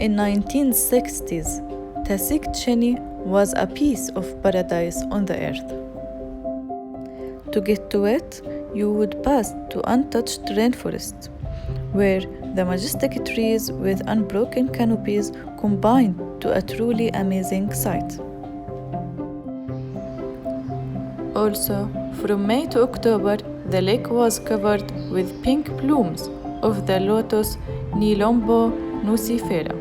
In 1960s, Tasik Chini was a piece of paradise on the earth. To get to it, you would pass to untouched rainforests, where the majestic trees with unbroken canopies combined to a truly amazing sight. Also, from May to October, the lake was covered with pink plumes of the lotus Nilombo nucifera.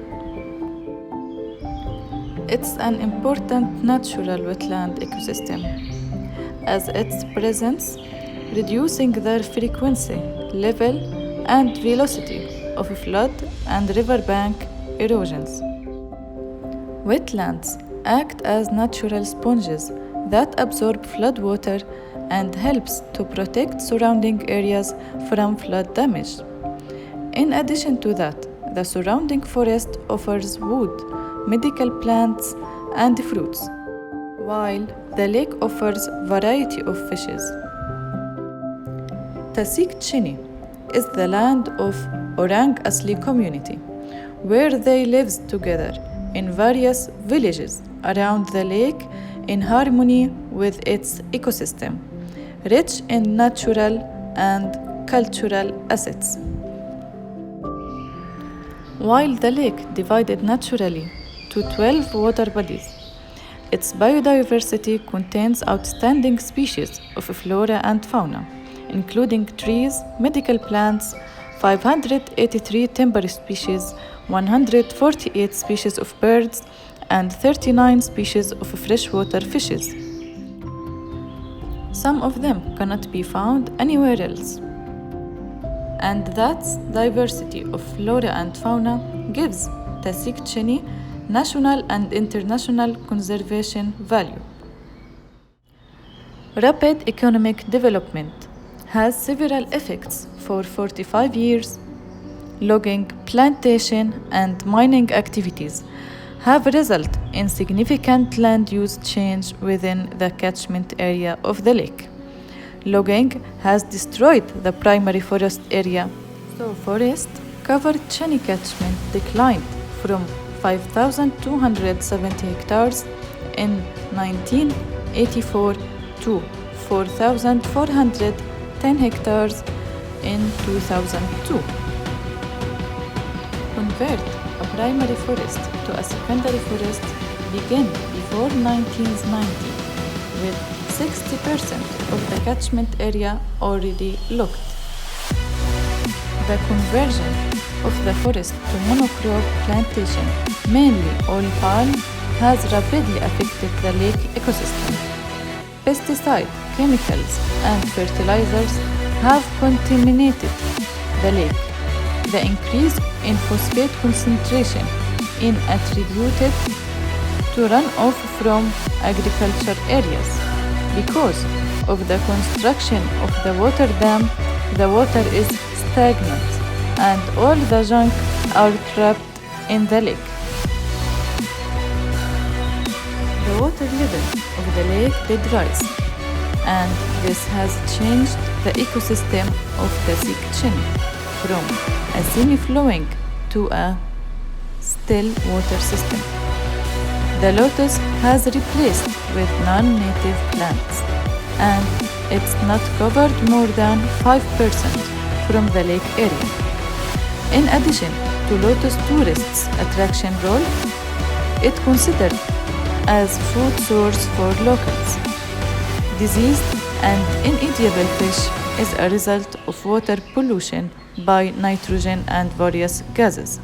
It's an important natural wetland ecosystem, as its presence reducing the frequency, level, and velocity of flood and riverbank erosions. Wetlands act as natural sponges that absorb floodwater and helps to protect surrounding areas from flood damage. In addition to that, the surrounding forest offers wood, medical plants, and fruits, while the lake offers variety of fishes. Tasik Chini is the land of Orang Asli community, where they live together in various villages around the lake in harmony with its ecosystem, rich in natural and cultural assets. While the lake divided naturally to 12 water bodies, its biodiversity contains outstanding species of flora and fauna, including trees, medical plants, 583 timber species, 148 species of birds, and 39 species of freshwater fishes. Some of them cannot be found anywhere else. And that diversity of flora and fauna gives Tasik Chini national and international conservation value. Rapid economic development has several effects for 45 years. Logging, plantation, and mining activities have resulted in significant land use change within the catchment area of the lake. Logging has destroyed the primary forest area, so forest covered Chini catchment declined from 5,270 hectares in 1984 to 4,410 hectares in 2002. Convert a primary forest to a secondary forest began before 1990, with 60% of the catchment area already logged. The conversion of the forest to monocrop plantation, mainly oil palm, has rapidly affected the lake ecosystem. Pesticides, chemicals, and fertilizers have contaminated the lake. The increase in phosphate concentration is attributed to runoff from agriculture areas. Because of the construction of the water dam, the water is stagnant and all the junk are trapped in the lake. The water level of the lake did rise, and this has changed the ecosystem of Tasik Chini from a semi-flowing to a still water system. The lotus has replaced with non-native plants, and it's not covered more than 5% from the lake area. In addition to lotus tourists' attraction role, it considered as food source for locals. Diseased and inedible fish is a result of water pollution by nitrogen and various gases.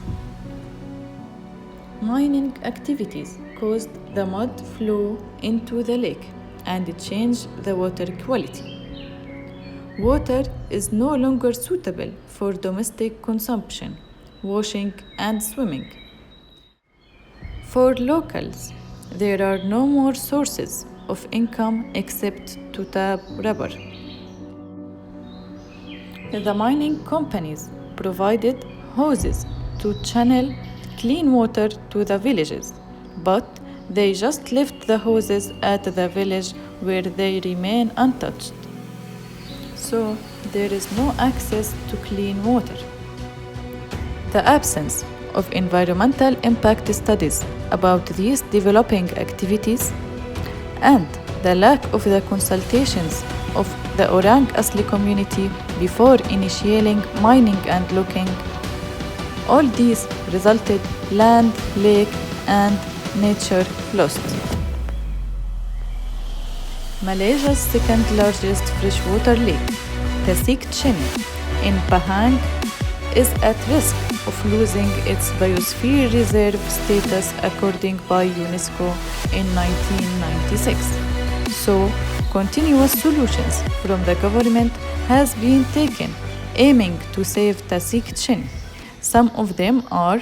Mining activities caused the mud flow into the lake and changed the water quality. Water is no longer suitable for domestic consumption, washing, and swimming. For locals, there are no more sources of income except to tap rubber. The mining companies provided hoses to channel clean water to the villages, but they just left the hoses at the village where they remain untouched. So there is no access to clean water. The absence of environmental impact studies about these developing activities, and the lack of the consultations of the Orang Asli community before initiating mining and logging, all these resulted land, lake, and nature lost. Malaysia's second largest freshwater lake, Tasik Chini, in Pahang, is at risk of losing its biosphere reserve status according by UNESCO in 1996. So, continuous solutions from the government has been taken aiming to save Tasik Chini. Some of them are: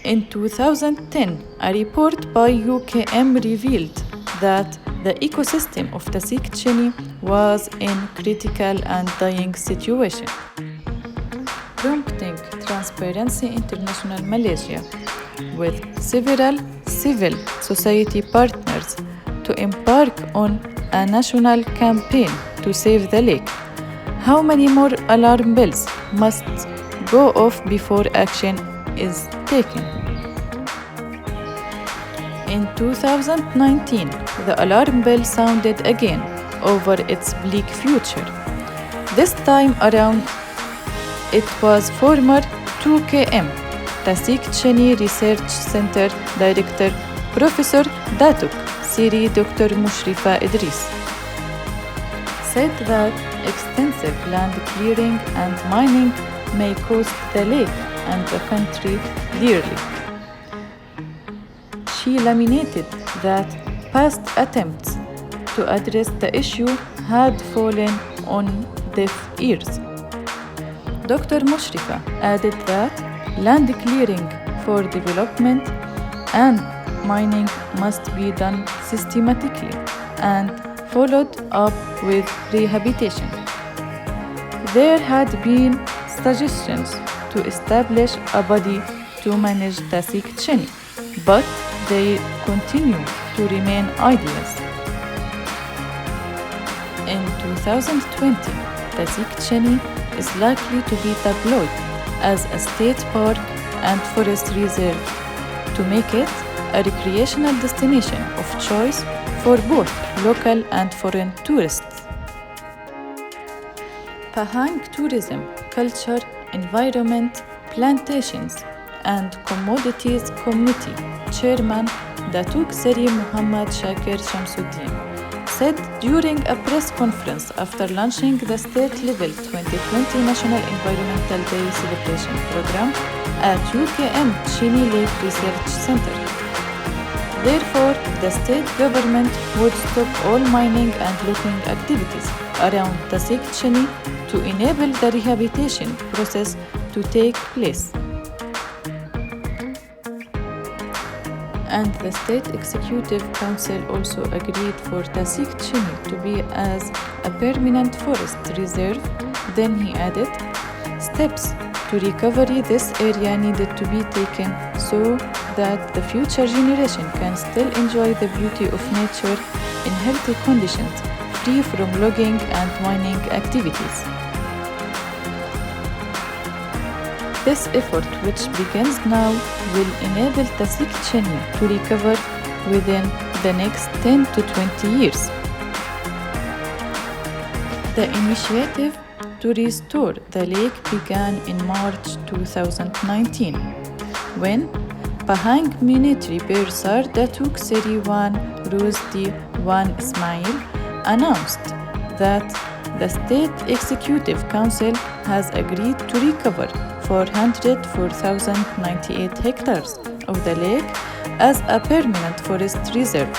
in 2010, a report by UKM revealed that the ecosystem of Tasik Chini was in critical and dying situation, prompting Transparency International Malaysia with several civil society partners to embark on a national campaign to save the lake. How many more alarm bells must go off before action is taken? In 2019, the alarm bell sounded again over its bleak future. This time around, it was former 2KM Tasik Chini Research Center Director Professor Datuk Siri Dr. Mushrifa Idris said that extensive land clearing and mining may cost the lake and the country dearly. She lamented that past attempts to address the issue had fallen on deaf ears. Dr. Mushrifa added that land clearing for development and mining must be done systematically and followed up with rehabilitation. There had been suggestions to establish a body to manage Tasik Chini, but they continue to remain ideas. In 2020, Tasik Chini is likely to be deployed as a state park and forest reserve to make it a recreational destination of choice for both local and foreign tourists. Pahang Tourism, Culture, Environment, Plantations and Commodities Committee Chairman Datuk Seri Muhammad Shakir Shamsuddin said during a press conference after launching the state-level 2020 National Environmental Day celebration program at UKM Chini Lake Research Center. Therefore, the state government would stop all mining and logging activities around Tasik Chini to enable the rehabilitation process to take place. And the State Executive Council also agreed for Tasik Chini to be as a permanent forest reserve. Then he added, steps to recovery this area needed to be taken so that the future generation can still enjoy the beauty of nature in healthy conditions, free from logging and mining activities. This effort, which begins now, will enable Tasik Chini to recover within the next 10 to 20 years. The initiative to restore the lake began in March 2019, when Pahang Military Bursar Datuk Seri Wan Rusdi Wan Ismail announced that the State Executive Council has agreed to recover 404,098 hectares of the lake as a permanent forest reserve.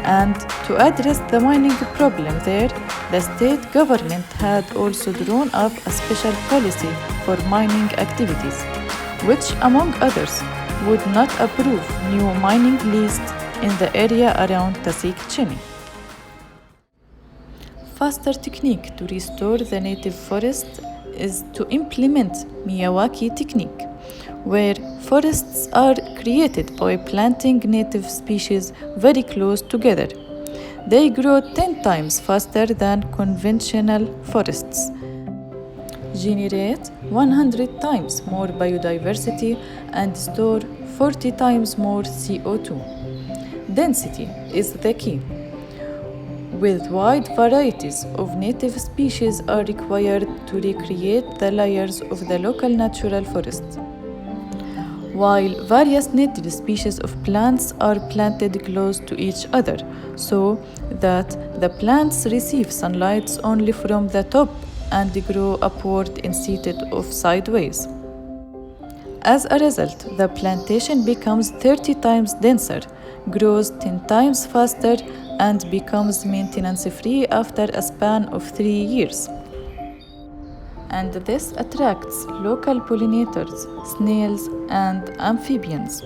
And to address the mining problem there, the state government had also drawn up a special policy for mining activities, which, among others, would not approve new mining leased in the area around Tasik Chini. Faster technique to restore the native forest is to implement Miyawaki technique, where forests are created by planting native species very close together. They grow 10 times faster than conventional forests. generate 100 times more biodiversity and store 40 times more CO2. Density is the key. With wide varieties of native species are required to recreate the layers of the local natural forest. While various native species of plants are planted close to each other, so that the plants receive sunlight only from the top and grow upward instead of sideways. As a result, the plantation becomes 30 times denser, grows 10 times faster, and becomes maintenance-free after a span of 3 years. And this attracts local pollinators, snails, and amphibians.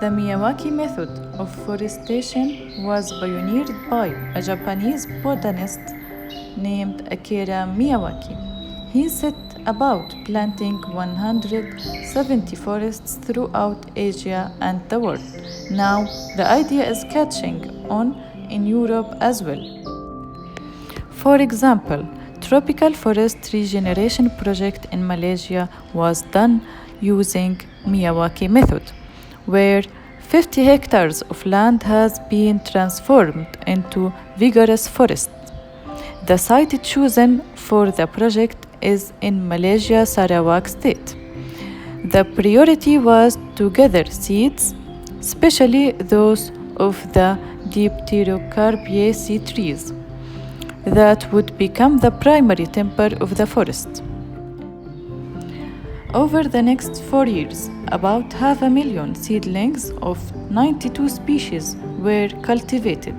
The Miyawaki method of forestation was pioneered by a Japanese botanist named Akira Miyawaki. He set about planting 170 forests throughout Asia and the world. Now, the idea is catching on in Europe as well. For example, tropical forest regeneration project in Malaysia was done using Miyawaki method, where 50 hectares of land has been transformed into vigorous forest. The site chosen for the project is in Malaysia, Sarawak state. The priority was to gather seeds, especially those of the Dipterocarpiaceae trees, that would become the primary timber of the forest. Over the next 4 years, about 500,000 seedlings of 92 species were cultivated.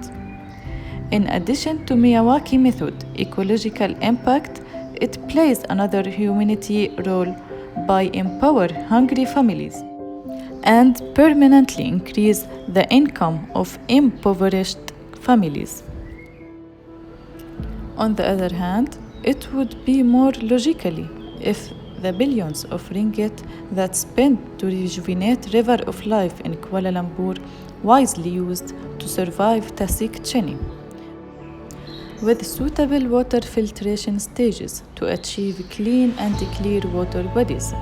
In addition to Miyawaki method, ecological impact, it plays another humanity role by empower hungry families and permanently increase the income of impoverished families. On the other hand, it would be more logically if the billions of ringgit that spent to rejuvenate River of Life in Kuala Lumpur wisely used to survive Tasik Chini, with suitable water filtration stages to achieve clean and clear water bodies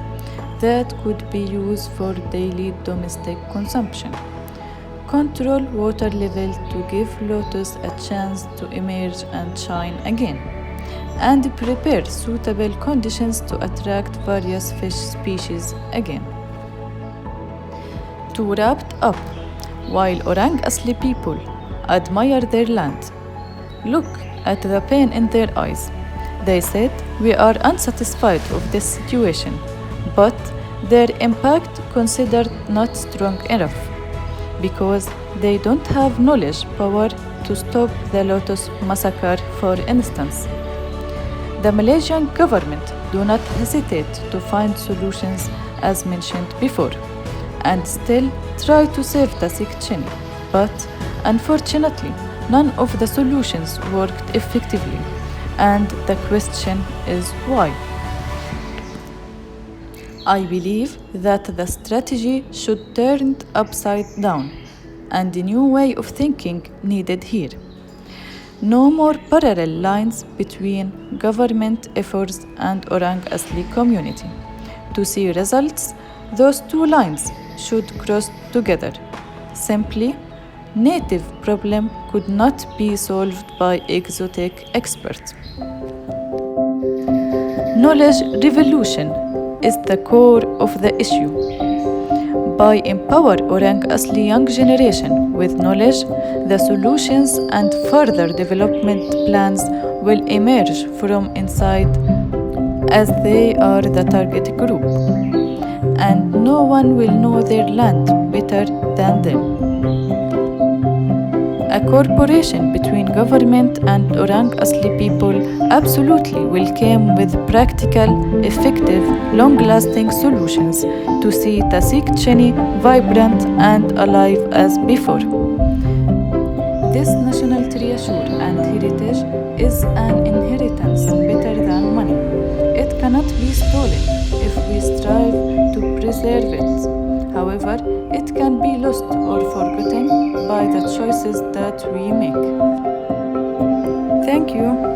that could be used for daily domestic consumption. Control water level to give lotus a chance to emerge and shine again, and prepare suitable conditions to attract various fish species again. To wrap up, while Orang Asli people admire their land, look at the pain in their eyes. They said, "We are unsatisfied of this situation," but their impact considered not strong enough because they don't have knowledge power to stop the lotus massacre, for instance. The Malaysian government do not hesitate to find solutions as mentioned before and still try to save Tasik Chini, but unfortunately none of the solutions worked effectively, and the question is why. I believe that the strategy should turn upside down and a new way of thinking needed here. No more parallel lines between government efforts and Orang Asli community. To see results, those two lines should cross together. Simply, native problem could not be solved by exotic experts. Knowledge revolution is the core of the issue. By empower Orang Asli young generation with knowledge, the solutions and further development plans will emerge from inside as they are the target group, and no one will know their land better than them. A cooperation between government and Orang Asli people absolutely will come with practical, effective, long-lasting solutions to see Tasik Chini vibrant and alive as before. This national treasure and heritage is an inheritance better than money. It cannot be stolen if we strive to preserve it. However, it can be lost or forgotten by the choices that we make. Thank you.